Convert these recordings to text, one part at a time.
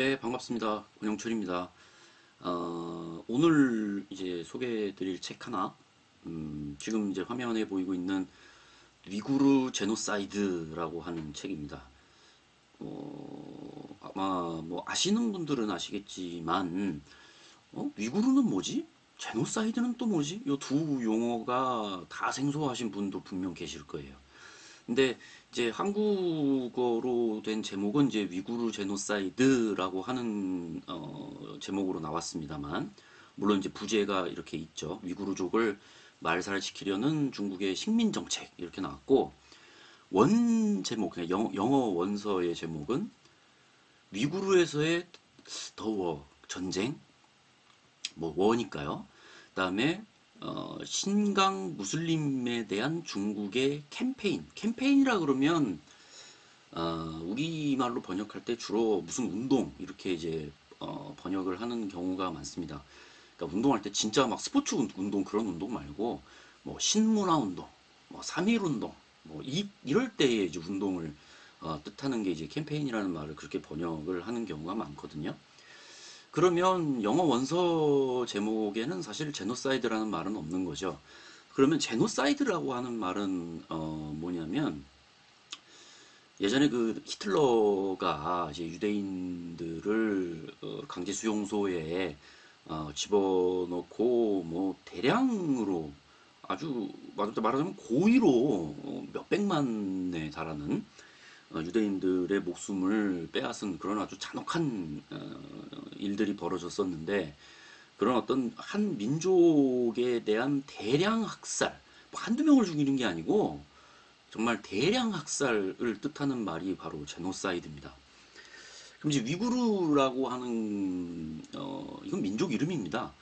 네, 반갑습니다. 권영철입니다. 오늘 이제 소개해 드릴 책 하나, 지금 이제 화면에 보이고 있는 위구르 제노사이드라고 하는 책입니다. 아마 뭐 아시는 분들은 아시겠지만, 위구르는 뭐지? 제노사이드는 또 뭐지? 이 두 용어가 다 생소하신 분도 분명 계실 거예요. 근데 이제 한국어로 된 제목은 이제 위구르 제노사이드라고 하는 제목으로 나왔습니다만, 물론 이제 부제가 이렇게 있죠. 위구르족을 말살시키려는 중국의 식민 정책 이렇게 나왔고, 원 제목 그냥 영어 원서의 제목은 위구르에서의 더워 전쟁, 뭐 워니까요. 그다음에 신강 무슬림에 대한 중국의 캠페인이라 그러면 우리말로 번역할 때 주로 무슨 운동 이렇게 이제 번역을 하는 경우가 많습니다. 그러니까 운동할 때 진짜 막 스포츠 운동 그런 운동 말고 뭐 신문화 운동, 뭐 3.1 운동, 뭐 이럴 때의 이제 운동을 뜻하는 게 이제 캠페인이라는 말을 그렇게 번역을 하는 경우가 많거든요. 그러면 영어 원서 제목에는 사실 제노사이드라는 말은 없는 거죠. 그러면 제노사이드라고 하는 말은 뭐냐면 예전에 그 히틀러가 이제 유대인들을 강제 수용소에 집어넣고 뭐 대량으로 아주 말하자면 고의로 몇백만에 달하는 유대인들의 목숨을 빼앗은 그런 아주 잔혹한 일들이 벌어졌었는데 그런 어떤 한 민족에 대한 대량 학살, 뭐 한두 명을 죽이는 게 아니고 정말 대량 학살을 뜻하는 말이 바로 제노사이드입니다. 그럼 이제 위구르라고 하는 이건 민족 이름입니다.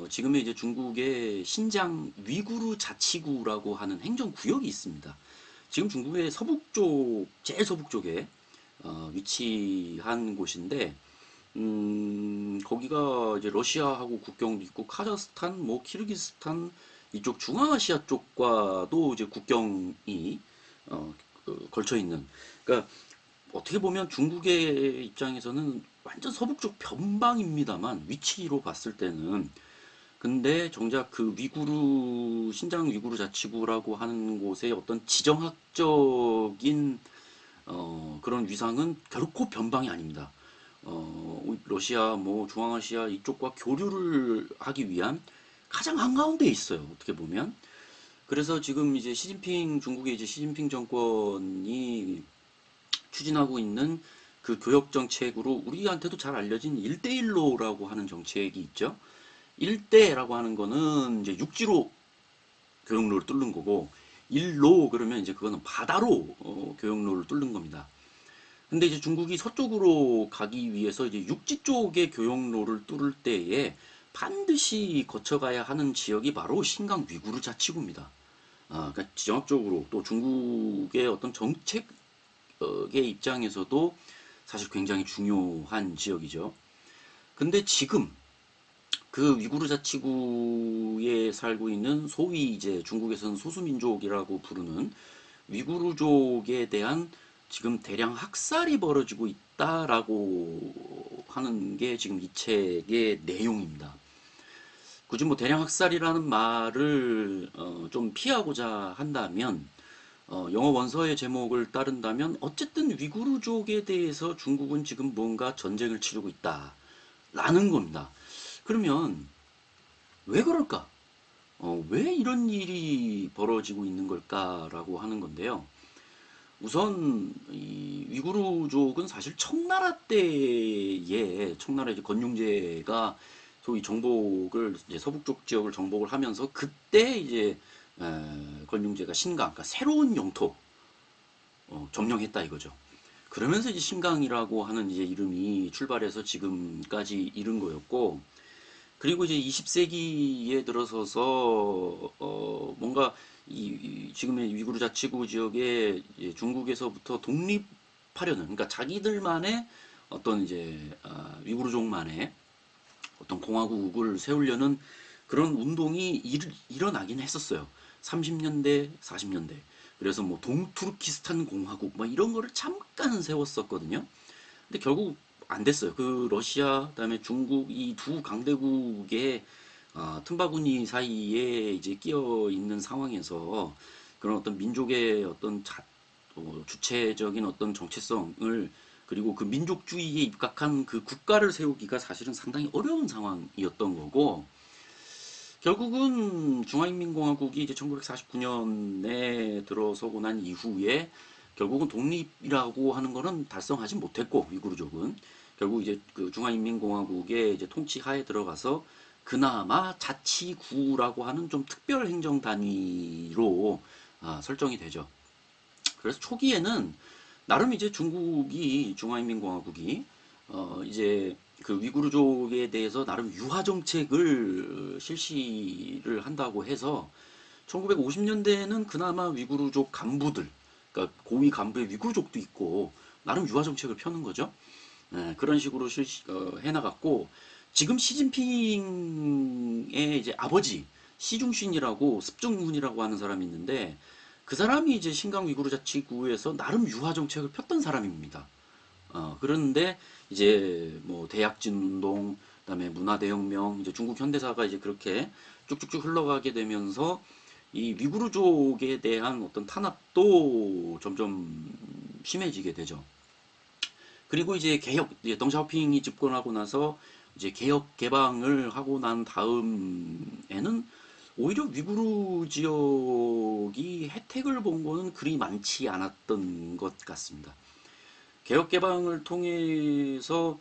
지금의 이제 중국의 신장 위구르 자치구라고 하는 행정구역이 있습니다. 지금 중국의 서북쪽, 제일 서북쪽에 위치한 곳인데, 거기가 이제 러시아하고 국경도 있고, 카자흐스탄, 뭐, 키르기스탄, 이쪽 중앙아시아 쪽과도 이제 국경이, 걸쳐 있는. 그러니까, 어떻게 보면 중국의 입장에서는 완전 서북쪽 변방입니다만, 위치로 봤을 때는, 근데 정작 그 위구르 신장 위구르 자치구라고 하는 곳의 어떤 지정학적인 그런 위상은 결코 변방이 아닙니다. 러시아 뭐 중앙아시아 이쪽과 교류를 하기 위한 가장 한가운데 있어요. 어떻게 보면. 그래서 지금 이제 중국의 이제 시진핑 정권이 추진하고 있는 그 교역 정책으로 우리한테도 잘 알려진 일대일로라고 하는 정책이 있죠. 일대라고 하는 거는 이제 육지로 교역로를 뚫는 거고 일로 그러면 이제 그거는 바다로 교역로를 뚫는 겁니다. 근데 이제 중국이 서쪽으로 가기 위해서 이제 육지 쪽의 교역로를 뚫을 때에 반드시 거쳐가야 하는 지역이 바로 신강 위구르 자치구입니다. 그러니까 지정학적으로 또 중국의 어떤 정책의 입장에서도 사실 굉장히 중요한 지역이죠. 근데 지금 그 위구르 자치구에 살고 있는 소위 이제 중국에서는 소수민족이라고 부르는 위구르족에 대한 지금 대량 학살이 벌어지고 있다라고 하는 게 지금 이 책의 내용입니다. 굳이 뭐 대량 학살이라는 말을 좀 피하고자 한다면 영어 원서의 제목을 따른다면 어쨌든 위구르족에 대해서 중국은 지금 뭔가 전쟁을 치르고 있다라는 겁니다. 그러면 왜 그럴까? 왜 이런 일이 벌어지고 있는 걸까라고 하는 건데요. 우선 이 위구르족은 사실 청나라 때에 청나라 이제 건雍제가 소위 정복을 이제 서북쪽 지역을 정복을 하면서 그때 이제 건雍제가 신강, 그러니까 새로운 영토 점령했다 이거죠. 그러면서 이제 신강이라고 하는 이제 이름이 출발해서 지금까지 이른 거였고, 그리고 이제 20세기에 들어서서 뭔가 지금의 위구르 자치구 지역에 이제 중국에서부터 독립하려는 그러니까 자기들만의 어떤 이제 위구르족만의 어떤 공화국을 세우려는 그런 운동이 일어나긴 했었어요. 30년대, 40년대. 그래서 뭐 동투르키스탄 공화국 뭐 이런 거를 잠깐 세웠었거든요. 근데 결국 안 됐어요. 그 러시아, 그다음에 중국 이 두 강대국의 틈바구니 사이에 이제 끼어 있는 상황에서 그런 어떤 민족의 어떤 주체적인 어떤 정체성을 그리고 그 민족주의에 입각한 그 국가를 세우기가 사실은 상당히 어려운 상황이었던 거고 결국은 중화인민공화국이 이제 1949년에 들어서고 난 이후에 결국은 독립이라고 하는 거는 달성하지 못했고 위구르족은 결국 이제 그 중화인민공화국의 이제 통치하에 들어가서 그나마 자치구라고 하는 좀 특별 행정 단위로 설정이 되죠. 그래서 초기에는 나름 이제 중화인민공화국이 이제 그 위구르족에 대해서 나름 유화 정책을 실시를 한다고 해서 1950년대에는 그나마 위구르족 간부들, 그러니까 고위 간부의 위구르족도 있고 나름 유화 정책을 펴는 거죠. 그런 식으로 해나갔고 지금 시진핑의 이제 아버지 시중신이라고 습중훈이라고 하는 사람이 있는데 그 사람이 이제 신강 위구르 자치구에서 나름 유화 정책을 폈던 사람입니다. 그런데 이제 뭐 대약진 운동, 그다음에 문화대혁명, 이제 중국 현대사가 이제 그렇게 쭉쭉쭉 흘러가게 되면서 이 위구르족에 대한 어떤 탄압도 점점 심해지게 되죠. 그리고 이제 이제 덩샤오핑이 집권하고 나서 이제 개혁 개방을 하고 난 다음에는 오히려 위구르 지역이 혜택을 본 거는 그리 많지 않았던 것 같습니다. 개혁 개방을 통해서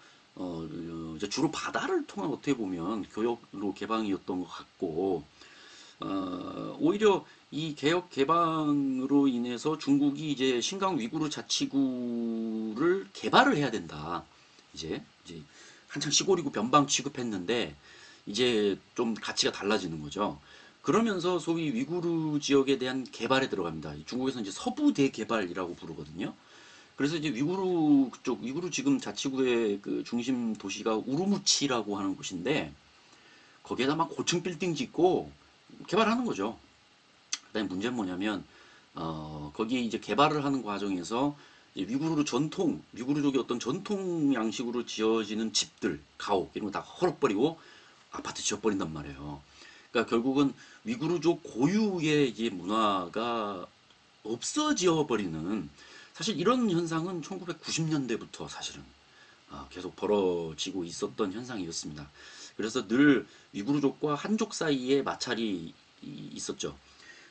이제 주로 바다를 통한 어떻게 보면 교역로 개방이었던 것 같고 오히려 이 개혁 개방으로 인해서 중국이 이제 신강 위구르 자치구를 개발을 해야 된다. 이제 한창 시골이고 변방 취급했는데 이제 좀 가치가 달라지는 거죠. 그러면서 소위 위구르 지역에 대한 개발에 들어갑니다. 중국에서 이제 서부 대개발이라고 부르거든요. 그래서 이제 위구르 지금 자치구의 그 중심 도시가 우루무치라고 하는 곳인데 거기에다 막 고층 빌딩 짓고 개발하는 거죠. 그다음에 문제는 뭐냐면 거기에 이제 개발을 하는 과정에서 이제 위구르족의 어떤 전통 양식으로 지어지는 집들, 가옥 이런 거 다 헐어버리고 아파트 지어버린단 말이에요. 그러니까 결국은 위구르족 고유의 이제 문화가 없어져 버리는 사실 이런 현상은 1990년대부터 사실은 계속 벌어지고 있었던 현상이었습니다. 그래서 늘 위구르족과 한족 사이에 마찰이 있었죠.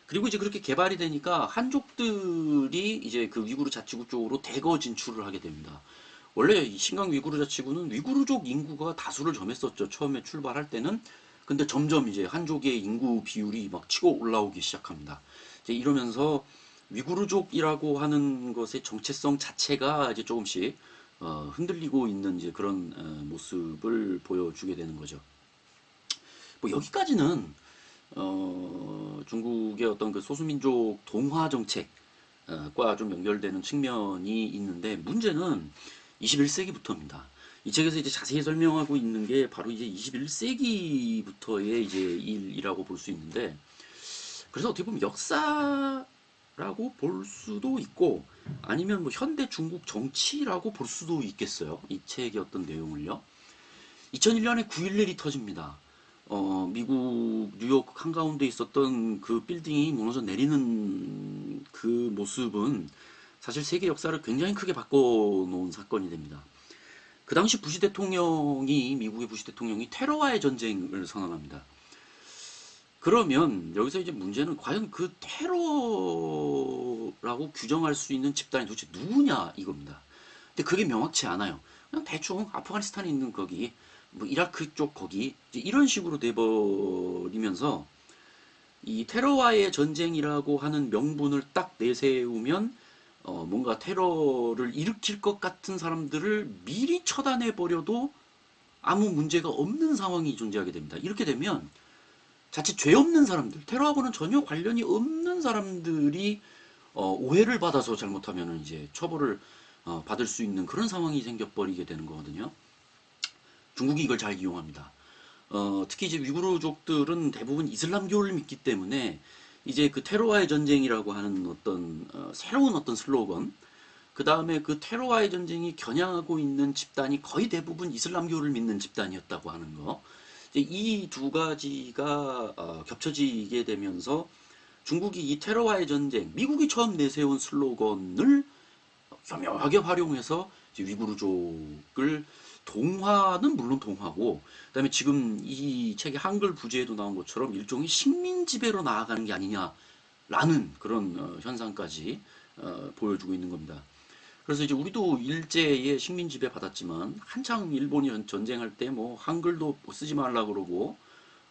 그리고 이제 그렇게 개발이 되니까 한족들이 이제 그 위구르 자치구 쪽으로 대거 진출을 하게 됩니다. 원래 신강 위구르 자치구는 위구르족 인구가 다수를 점했었죠. 처음에 출발할 때는. 근데 점점 이제 한족의 인구 비율이 막 치고 올라오기 시작합니다. 이제 이러면서 위구르족이라고 하는 것의 정체성 자체가 이제 조금씩 흔들리고 있는 이제 그런 모습을 보여주게 되는 거죠. 뭐 여기까지는 중국의 어떤 그 소수민족 동화 정책과 좀 연결되는 측면이 있는데 문제는 21세기부터입니다. 이 책에서 이제 자세히 설명하고 있는 게 바로 이제 21세기부터의 이제 일이라고 볼 수 있는데 그래서 어떻게 보면 역사라고 볼 수도 있고 아니면 뭐 현대 중국 정치라고 볼 수도 있겠어요. 이 책의 어떤 내용을요. 2001년에 9.11이 터집니다. 미국 뉴욕 한가운데 있었던 그 빌딩이 무너져 내리는 그 모습은 사실 세계 역사를 굉장히 크게 바꿔놓은 사건이 됩니다. 그 당시 미국의 부시 대통령이 테러와의 전쟁을 선언합니다. 그러면 여기서 이제 문제는 과연 그 테러라고 규정할 수 있는 집단이 도대체 누구냐 이겁니다. 근데 그게 명확치 않아요. 그냥 대충 아프가니스탄에 있는 거기, 뭐 이라크 쪽 거기 이런 식으로 돼버리면서 이 테러와의 전쟁이라고 하는 명분을 딱 내세우면 뭔가 테러를 일으킬 것 같은 사람들을 미리 처단해 버려도 아무 문제가 없는 상황이 존재하게 됩니다. 이렇게 되면 자칫 죄 없는 사람들, 테러하고는 전혀 관련이 없는 사람들이 오해를 받아서 잘못하면 이제 처벌을 받을 수 있는 그런 상황이 생겨버리게 되는 거거든요. 중국이 이걸 잘 이용합니다. 특히 이제 위구르족들은 대부분 이슬람교를 믿기 때문에 이제 그 테러와의 전쟁이라고 하는 어떤 새로운 어떤 슬로건, 그 다음에 그 테러와의 전쟁이 겨냥하고 있는 집단이 거의 대부분 이슬람교를 믿는 집단이었다고 하는 거. 이 두 가지가 겹쳐지게 되면서 중국이 이 테러와의 전쟁, 미국이 처음 내세운 슬로건을 교묘하게 활용해서 이제 위구르족을 동화는 물론 동화고, 그다음에 지금 이 책의 한글 부제에도 나온 것처럼 일종의 식민 지배로 나아가는 게 아니냐라는 그런 현상까지 보여주고 있는 겁니다. 그래서 이제 우리도 일제에 식민 지배 받았지만 한창 일본이 전쟁할 때 뭐 한글도 쓰지 말라 그러고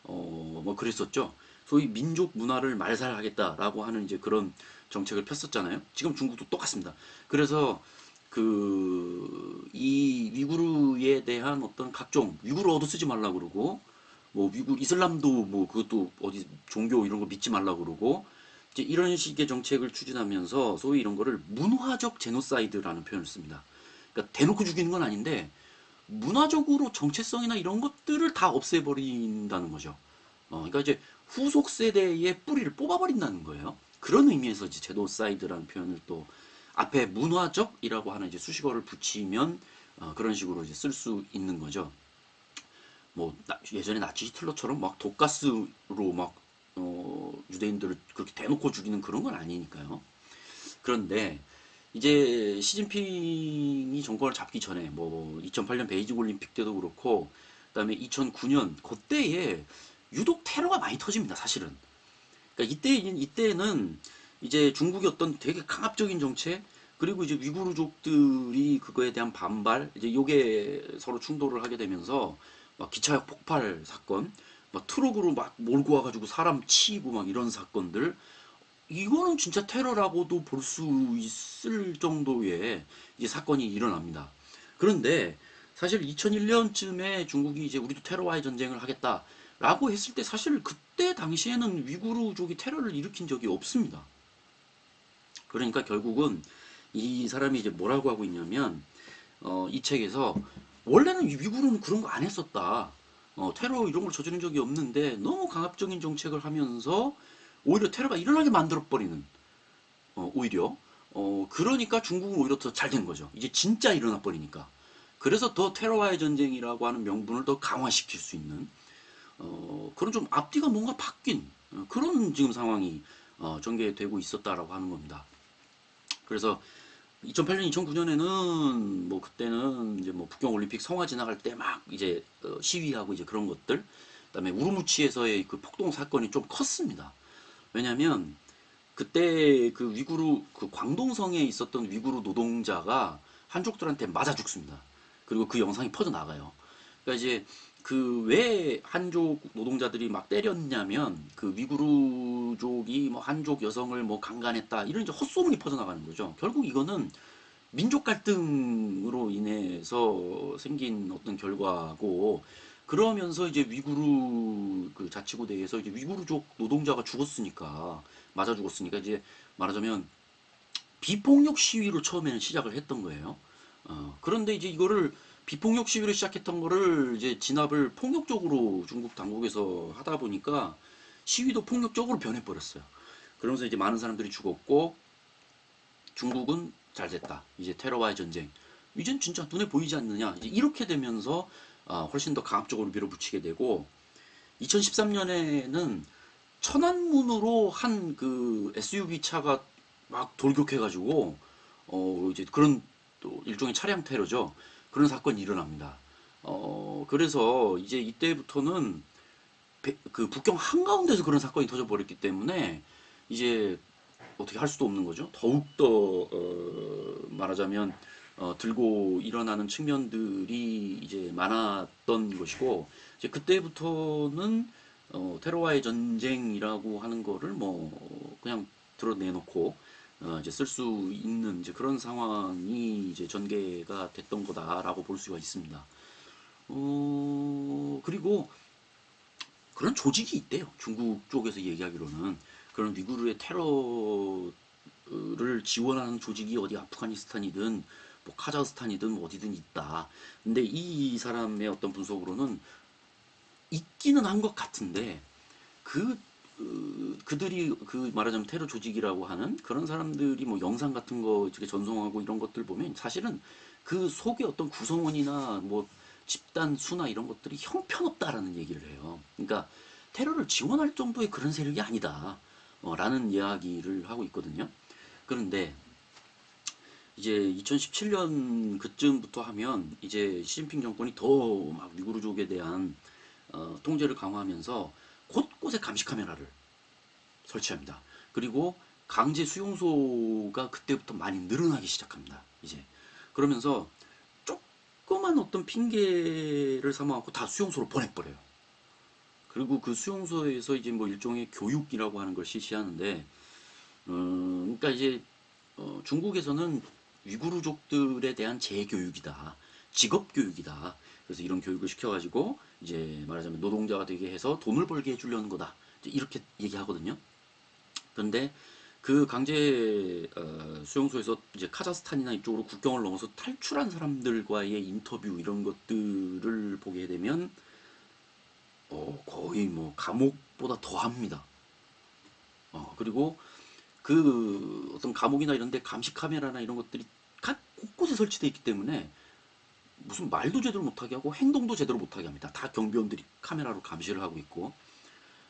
뭐 그랬었죠. 소위 민족 문화를 말살하겠다라고 하는 이제 그런 정책을 폈었잖아요. 지금 중국도 똑같습니다. 그래서 이 위구르에 대한 어떤 각종 위구르어도 쓰지 말라 그러고 뭐 위구르 이슬람도 뭐 그것도 어디 종교 이런 거 믿지 말라 그러고 이제 이런 식의 정책을 추진하면서 소위 이런 거를 문화적 제노사이드라는 표현을 씁니다. 그러니까 대놓고 죽이는 건 아닌데 문화적으로 정체성이나 이런 것들을 다 없애버린다는 거죠. 그러니까 이제 후속 세대의 뿌리를 뽑아버린다는 거예요. 그런 의미에서 이제 제노사이드라는 표현을 또 앞에 문화적이라고 하는 이제 수식어를 붙이면 그런 식으로 이제 쓸 수 있는 거죠. 뭐 예전에 나치 히틀러처럼 막 독가스로 막 유대인들을 그렇게 대놓고 죽이는 그런 건 아니니까요. 그런데 이제 시진핑이 정권을 잡기 전에 뭐 2008년 베이징 올림픽 때도 그렇고 그다음에 2009년 그때에 유독 테러가 많이 터집니다, 사실은. 그러니까 이때는 이제 중국의 어떤 되게 강압적인 정책 그리고 이제 위구르족들이 그거에 대한 반발 이제 요게 서로 충돌을 하게 되면서 막 기차역 폭발 사건 막 트럭으로 막 몰고 와가지고 사람 치고 막 이런 사건들 이거는 진짜 테러라고도 볼 수 있을 정도의 이제 사건이 일어납니다. 그런데 사실 2001년쯤에 중국이 이제 우리도 테러와의 전쟁을 하겠다라고 했을 때 사실 그때 당시에는 위구르족이 테러를 일으킨 적이 없습니다. 그러니까 결국은 이 사람이 이제 뭐라고 하고 있냐면 이 책에서 원래는 위구르는 그런 거 안 했었다. 테러 이런 걸 저지른 적이 없는데 너무 강압적인 정책을 하면서 오히려 테러가 일어나게 만들어버리는 오히려 그러니까 중국은 오히려 더 잘 된 거죠. 이제 진짜 일어나 버리니까. 그래서 더 테러와의 전쟁이라고 하는 명분을 더 강화시킬 수 있는 그런 좀 앞뒤가 뭔가 바뀐 그런 지금 상황이 전개되고 있었다라고 하는 겁니다. 그래서 2008년, 2009년에는 뭐 그때는 이제 뭐 북경 올림픽 성화 지나갈 때 막 이제 시위하고 이제 그런 것들, 그다음에 우르무치에서의 그 폭동 사건이 좀 컸습니다. 왜냐하면 그때 그 위구르 그 광동성에 있었던 위구르 노동자가 한족들한테 맞아 죽습니다. 그리고 그 영상이 퍼져 나가요. 그러니까 이제 그 왜 한족 노동자들이 막 때렸냐면 그 위구르족이 뭐 한족 여성을 뭐 강간했다 이런 이제 헛소문이 퍼져 나가는 거죠. 결국 이거는 민족 갈등으로 인해서 생긴 어떤 결과고 그러면서 이제 위구르 그 자치구대에서 이제 위구르족 노동자가 죽었으니까 맞아 죽었으니까 이제 말하자면 비폭력 시위로 처음에는 시작을 했던 거예요. 그런데 이제 이거를 비폭력 시위를 시작했던 거를 이제 진압을 폭력적으로 중국 당국에서 하다 보니까 시위도 폭력적으로 변해버렸어요. 그러면서 이제 많은 사람들이 죽었고 중국은 잘 됐다. 이제 테러와의 전쟁. 이젠 진짜 눈에 보이지 않느냐. 이제 이렇게 되면서 훨씬 더 강압적으로 밀어붙이게 되고 2013년에는 천안문으로 한 그 SUV 차가 막 돌격해가지고 이제 그런 또 일종의 차량 테러죠. 그런 사건이 일어납니다. 그래서 이제 이때부터는 그 북경 한가운데서 그런 사건이 터져버렸기 때문에 이제 어떻게 할 수도 없는 거죠. 더욱더 말하자면 들고 일어나는 측면들이 이제 많았던 것이고 이제 그때부터는 테러와의 전쟁이라고 하는 거를 뭐 그냥 드러내놓고 이제 쓸 수 있는 이제 그런 상황이 이제 전개가 됐던 거다라고 볼 수가 있습니다. 그리고 그런 조직이 있대요. 중국 쪽에서 얘기하기로는 그런 위구르의 테러를 지원하는 조직이 어디 아프가니스탄이든 뭐 카자흐스탄이든 뭐 어디든 있다. 근데 이 사람의 어떤 분석으로는 있기는 한 것 같은데 그 그들이 그 말하자면 테러 조직이라고 하는 그런 사람들이 뭐 영상 같은 거 이렇게 전송하고 이런 것들 보면 사실은 그 속에 어떤 구성원이나 뭐 집단 수나 이런 것들이 형편없다라는 얘기를 해요. 그러니까 테러를 지원할 정도의 그런 세력이 아니다. 라는 이야기를 하고 있거든요. 그런데 이제 2017년 그쯤부터 하면 이제 시진핑 정권이 더 막 위구르족에 대한 통제를 강화하면서 곳곳에 감시 카메라를 설치합니다. 그리고 강제 수용소가 그때부터 많이 늘어나기 시작합니다. 이제 그러면서 조그만 어떤 핑계를 삼아갖고 다 수용소로 보내버려요. 그리고 그 수용소에서 이제 뭐 일종의 교육이라고 하는 걸 실시하는데, 그러니까 이제 중국에서는 위구르족들에 대한 재교육이다, 직업 교육이다. 그래서 이런 교육을 시켜가지고 이제 말하자면 노동자가 되게 해서 돈을 벌게 해주려는 거다. 이렇게 얘기하거든요. 그런데 그 강제 수용소에서 이제 카자흐스탄이나 이쪽으로 국경을 넘어서 탈출한 사람들과의 인터뷰 이런 것들을 보게 되면 거의 뭐 감옥보다 더합니다. 그리고 그 어떤 감옥이나 이런 데 감시 카메라나 이런 것들이 각 곳곳에 설치되어 있기 때문에 무슨 말도 제대로 못하게 하고 행동도 제대로 못하게 합니다. 다 경비원들이 카메라로 감시를 하고 있고,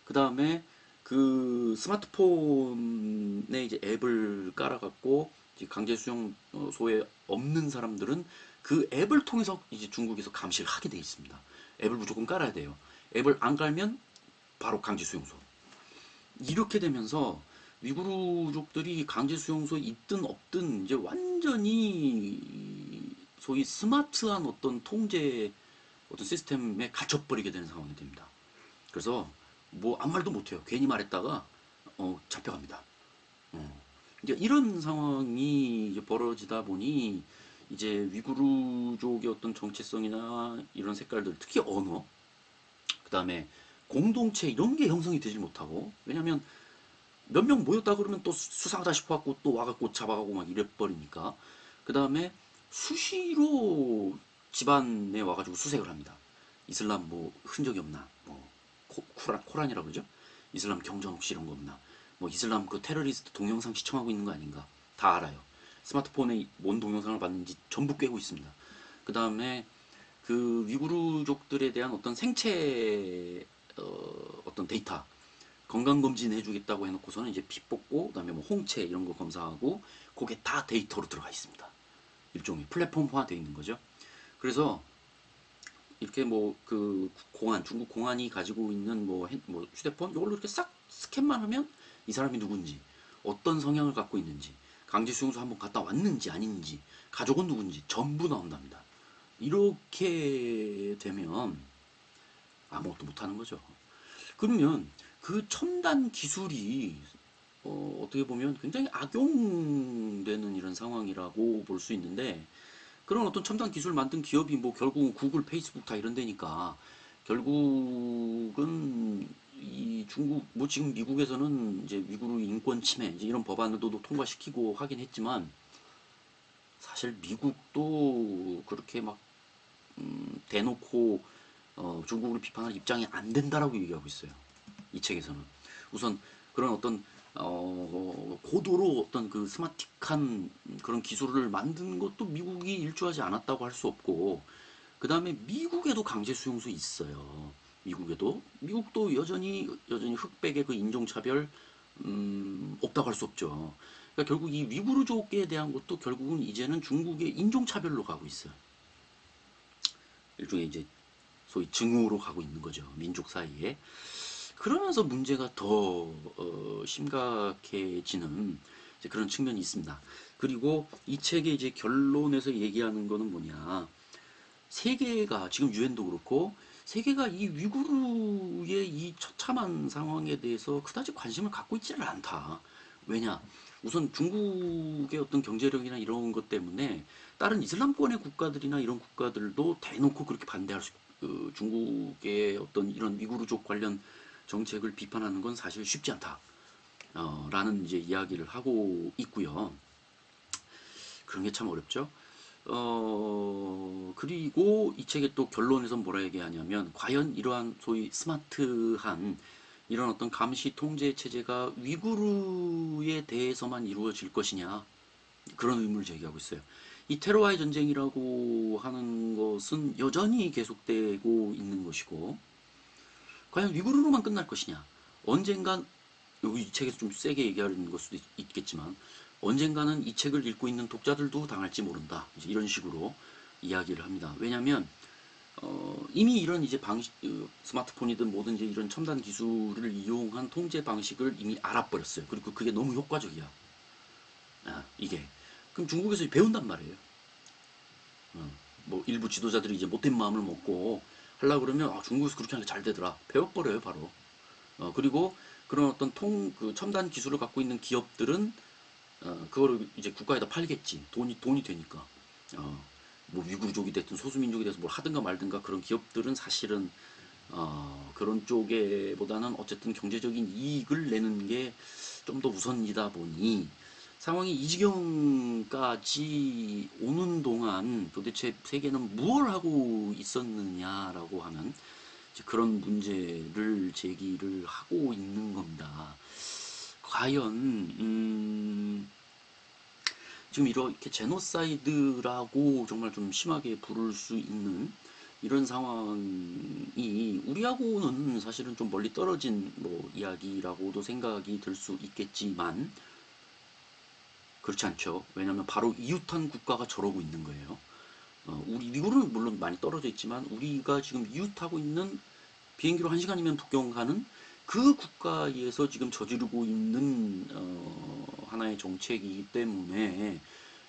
그 다음에 그 스마트폰에 이제 앱을 깔아갖고 이제 강제 수용소에 없는 사람들은 그 앱을 통해서 이제 중국에서 감시를 하게 돼 있습니다. 앱을 무조건 깔아야 돼요. 앱을 안 깔면 바로 강제 수용소. 이렇게 되면서 위구르족들이 강제 수용소에 있든 없든 이제 완전히 소위 스마트한 어떤 통제 어떤 시스템에 갇혀버리게 되는 상황이 됩니다. 그래서 뭐 아무 말도 못해요. 괜히 말했다가 잡혀갑니다. 어. 이제 이런 상황이 이제 벌어지다 보니 이제 위구르족의 어떤 정체성이나 이런 색깔들, 특히 언어, 그 다음에 공동체 이런 게 형성이 되질 못하고, 왜냐면 몇 명 모였다 그러면 또 수상하다 싶어갖고 또 와갖고 잡아가고 막 이래버리니까, 그 다음에 수시로 집안에 와가지고 수색을 합니다. 이슬람 뭐 흔적이 없나, 뭐 코란이라고 그러죠? 이슬람 경전 혹시 이런 거 없나, 뭐 이슬람 그 테러리스트 동영상 시청하고 있는 거 아닌가, 다 알아요. 스마트폰에 뭔 동영상을 봤는지 전부 꿰고 있습니다. 그 다음에 그 위구르족들에 대한 어떤 생체 어떤 데이터 건강검진 해주겠다고 해놓고서는 이제 피 뽑고 그다음에 뭐 홍채 이런 거 검사하고 그게 다 데이터로 들어가 있습니다. 일종의 플랫폼화 되어 있는 거죠. 그래서 이렇게 뭐 그 공안 중국 공안이 가지고 있는 뭐 휴대폰 이걸로 이렇게 싹 스캔만 하면 이 사람이 누군지, 어떤 성향을 갖고 있는지, 강제 수용소 한번 갔다 왔는지 아닌지, 가족은 누군지 전부 나온답니다. 이렇게 되면 아무것도 못하는 거죠. 그러면 그 첨단 기술이 떻게 보면 굉장히 악용되는 이런 상황이라고 볼 수 있는데, 그런 어떤 첨단 기술 만든 기업이 뭐 결국은 구글, 페이스북 다 이런 데니까 결국은 이 중국 뭐 지금 미국에서는 이제 위구르 인권 침해 이제 이런 법안도 통과시키고 하긴 했지만, 사실 미국도 그렇게 막 대놓고 중국을 비판할 입장이 안 된다라고 얘기하고 있어요. 이 책에서는 우선 그런 어떤 고도로 어떤 그 스마틱한 그런 기술을 만든 것도 미국이 일조하지 않았다고 할 수 없고, 그 다음에 미국에도 강제 수용소 있어요. 미국도 여전히 흑백의 그 인종차별 없다고 할 수 없죠. 그러니까 결국 이 위구르족에 대한 것도 결국은 이제는 중국의 인종차별로 가고 있어요. 일종의 이제 소위 증오로 가고 있는 거죠. 민족 사이에. 그러면서 문제가 더 심각해지는 그런 측면이 있습니다. 그리고 이 책의 이제 결론에서 얘기하는 거는 뭐냐? 세계가 지금 유엔도 그렇고 세계가 이 위구르의 이 처참한 상황에 대해서 그다지 관심을 갖고 있지를 않다. 왜냐? 우선 중국의 어떤 경제력이나 이런 것 때문에 다른 이슬람권의 국가들이나 이런 국가들도 대놓고 그렇게 반대할 수, 중국의 어떤 이런 위구르족 관련 정책을 비판하는 건 사실 쉽지 않다. 라는 이제 이야기를 하고 있고요. 그런 게 참 어렵죠. 그리고 이 책의 또 결론에서 뭐라 얘기하냐면, 과연 이러한 소위 스마트한 이런 어떤 감시 통제 체제가 위구르에 대해서만 이루어질 것이냐, 그런 의문을 제기하고 있어요. 이 테러와의 전쟁이라고 하는 것은 여전히 계속되고 있는 것이고, 과연 위구르로만 끝날 것이냐, 언젠간, 여기 이 책에서 좀 세게 얘기하는 걸 수도 있겠지만, 언젠가는 이 책을 읽고 있는 독자들도 당할지 모른다, 이제 이런 식으로 이야기를 합니다. 왜냐하면 이미 이런 이제 방식, 스마트폰이든 뭐든 이제 이런 첨단 기술을 이용한 통제 방식을 이미 알아버렸어요. 그리고 그게 너무 효과적이야. 이게. 그럼 중국에서 배운단 말이에요. 뭐 일부 지도자들이 이제 못된 마음을 먹고 하려고 그러면 중국에서 그렇게 하는 게 잘 되더라. 배워버려요, 바로. 그리고 그런 어떤 그 첨단 기술을 갖고 있는 기업들은 그거를 이제 국가에다 팔겠지. 돈이 되니까. 어, 뭐 위구르족이 됐든 소수민족이 돼서 뭘 하든가 말든가 그런 기업들은 사실은 그런 쪽에 보다는 어쨌든 경제적인 이익을 내는 게 좀 더 우선이다 보니 상황이 이 지경까지 오는 동안 도대체 세계는 무엇을 하고 있었느냐라고 하는 그런 문제를 제기를 하고 있는 겁니다. 과연 지금 이렇게 제노사이드라고 정말 좀 심하게 부를 수 있는 이런 상황이 우리하고는 사실은 좀 멀리 떨어진 뭐 이야기라고도 생각이 들 수 있겠지만 그렇지 않죠. 왜냐하면 바로 이웃한 국가가 저러고 있는 거예요. 우리 미국은 물론 많이 떨어져 있지만 우리가 지금 이웃하고 있는 비행기로 1시간이면 북경 가는 그 국가에서 지금 저지르고 있는 하나의 정책이기 때문에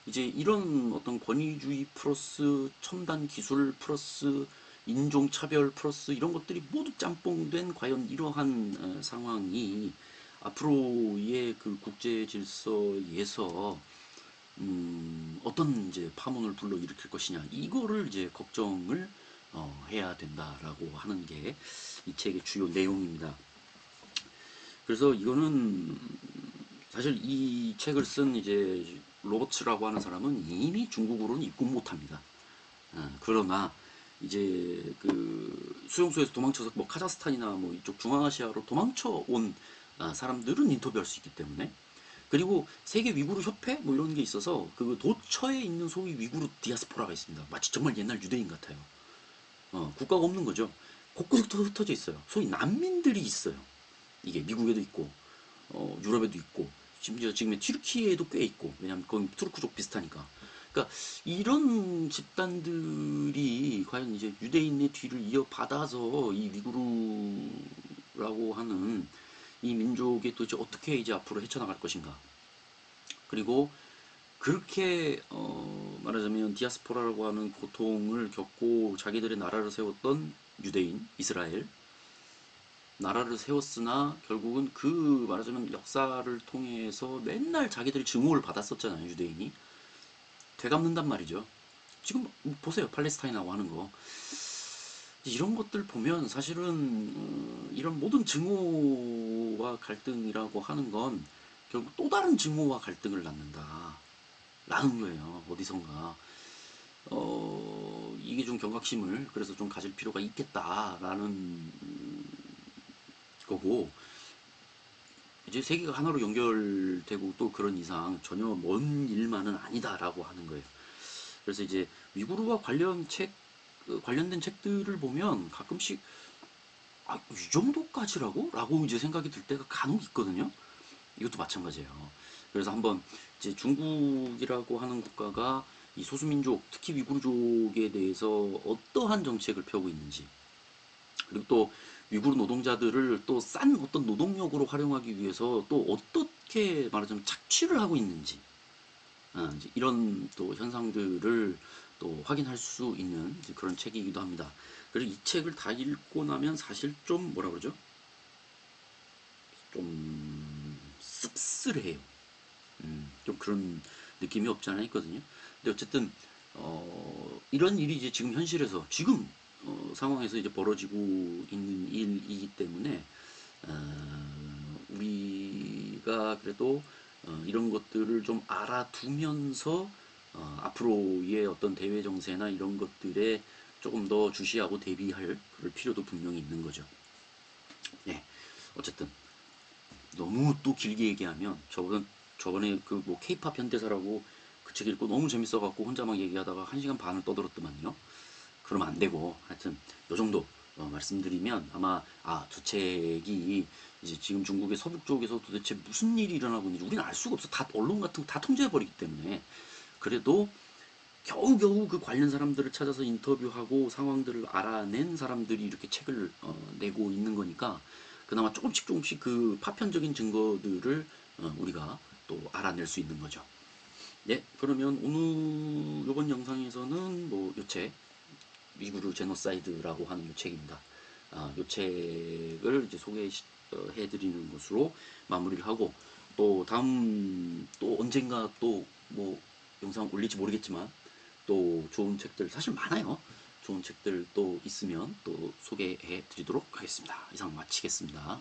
이제 이런 어떤 권위주의 플러스 첨단 기술 플러스 인종차별 플러스 이런 것들이 모두 짬뽕된 과연 이러한 상황이 앞으로의 그 국제 질서에서 어떤 이제 파문을 불러일으킬 것이냐 이거를 이제 걱정을 해야 된다라고 하는 게 이 책의 주요 내용입니다. 그래서 이거는 사실 이 책을 쓴 이제 로버츠라고 하는 사람은 이미 중국으로는 입국 못합니다. 그러나 이제 그 수용소에서 도망쳐서 뭐 카자흐스탄이나 뭐 이쪽 중앙아시아로 도망쳐 온 사람들은 인터뷰할 수 있기 때문에 그리고 세계 위구르 협회 뭐 이런 게 있어서 그 도처에 있는 소위 위구르 디아스포라가 있습니다. 마치 정말 옛날 유대인 같아요. 국가가 없는 거죠. 곳곳에 흩어져 있어요. 소위 난민들이 있어요. 이게 미국에도 있고 유럽에도 있고 심지어 지금의 튀르키예에도 꽤 있고 왜냐하면 거기 투르크족 비슷하니까. 그러니까 이런 집단들이 과연 이제 유대인의 뒤를 이어받아서 이 위구르라고 하는 이 민족이 도대체 어떻게 이제 앞으로 헤쳐나갈 것인가. 그리고 그렇게 말하자면 디아스포라라고 하는 고통을 겪고 자기들의 나라를 세웠던 유대인, 이스라엘 나라를 세웠으나 결국은 그 말하자면 역사를 통해서 맨날 자기들이 증오를 받았었잖아요, 유대인이. 되갚는단 말이죠. 지금 보세요, 팔레스타인하고 하는 거. 이런 것들 보면 사실은 이런 모든 증오와 갈등이라고 하는 건 결국 또 다른 증오와 갈등을 낳는다. 라는 거예요, 어디선가. 이게 좀 경각심을 그래서 좀 가질 필요가 있겠다라는 거고, 이제 세계가 하나로 연결되고 또 그런 이상 전혀 먼 일만은 아니다라고 하는 거예요. 그래서 이제 위구르와 관련된 책들을 보면 가끔씩 이 정도까지라고? 라고 이제 생각이 들 때가 간혹 있거든요. 이것도 마찬가지예요. 그래서 한번 이제 중국이라고 하는 국가가 이 소수민족, 특히 위구르족에 대해서 어떠한 정책을 펴고 있는지, 그리고 또 위구르 노동자들을 또 싼 어떤 노동력으로 활용하기 위해서 또 어떻게 말하자면 착취를 하고 있는지, 이제 이런 또 현상들을 또 확인할 수 있는 그런 책이기도 합니다. 그래서 이 책을 다 읽고 나면 사실 좀 뭐라 그러죠? 좀 씁쓸해요. 좀 그런 느낌이 없지 않아 있거든요. 근데 어쨌든 이런 일이 이제 지금 현실에서 지금 상황에서 이제 벌어지고 있는 일이기 때문에 우리가 그래도 이런 것들을 좀 알아두면서 앞으로의 어떤 대외 정세나 이런 것들에 조금 더 주시하고 대비할 그럴 필요도 분명히 있는 거죠. 네. 어쨌든 너무 또 길게 얘기하면 저번에 그 뭐 케이팝 현대사라고 그 책 읽고 너무 재밌어갖고 혼자 막 얘기하다가 1시간 반을 떠들었더만요. 그러면 안 되고 하여튼 요 정도 말씀드리면 아마 두 책이 이제 지금 중국의 서북 쪽에서 도대체 무슨 일이 일어나고 있는지 우리는 알 수가 없어. 다 언론 같은 거 다 통제해버리기 때문에. 그래도 겨우겨우 그 관련 사람들을 찾아서 인터뷰하고 상황들을 알아낸 사람들이 이렇게 책을 내고 있는 거니까 그나마 조금씩 조금씩 그 파편적인 증거들을 우리가 또 알아낼 수 있는 거죠. 네, 그러면 오늘 이번 영상에서는 뭐 요 책, 위구르 제노사이드라고 하는 요 책입니다. 요 책을 이제 소개해드리는 것으로 마무리를 하고 또 다음 또 언젠가 또 뭐 영상 올릴지 모르겠지만 또 좋은 책들 사실 많아요. 좋은 책들 또 있으면 또 소개해 드리도록 하겠습니다. 이상 마치겠습니다.